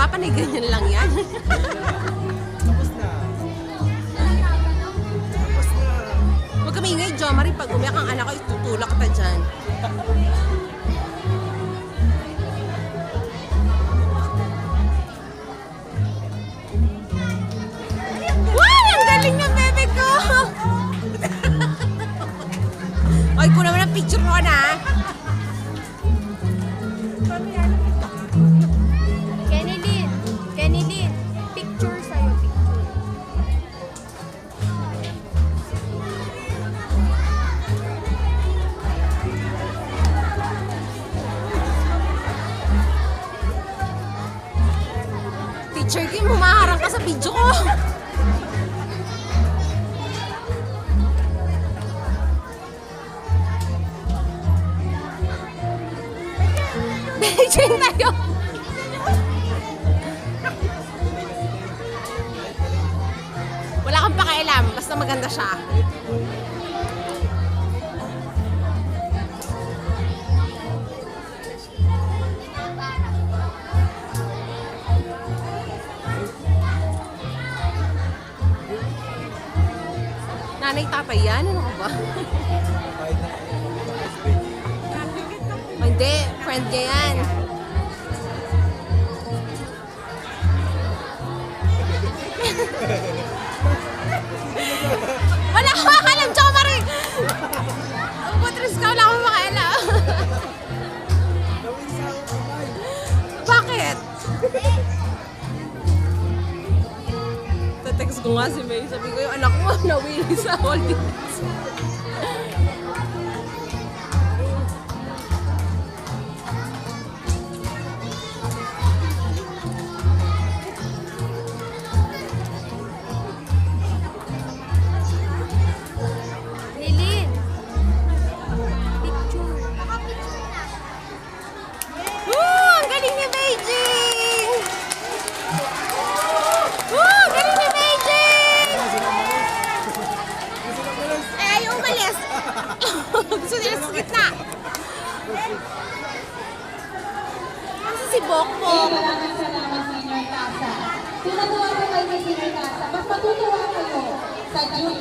panay ganyan lang yan. Tapos na. Tapos na. Huwag kami ingay, Jo Marie. Pag umiyak ang anak ko, itutulak kita dyan. Wow! Ang galing ng bebe ko! Ay, ko naman ang picture ko na. Kennedy, picture sa'yo, picture. Teacher Kim, humaharang ka sa video ko. Beijing tayo. Wala kang pakialam, basta maganda siya. Nanay, tatay yan? Ano ka ba? Kahit na SPG. Oh, hindi, friend niya yan. Wala akong makalam, Jo Marie! Putris ka, wala akong makalam. Gawin sa kamay. Bakit? Text ko nga si May, sabi ko yung anak mo nawili sa holidays. Lilin, picture. Ang galing ni Beijing! Ang galing ni Beijing! Eh, ayaw umalis. Gusto nila sa gitna. Kasi si Bokbok. Maraming salamat Senior Casa. Kung natuwa ko kayo kay Senior Casa, mas matutuwa kayo sa Junior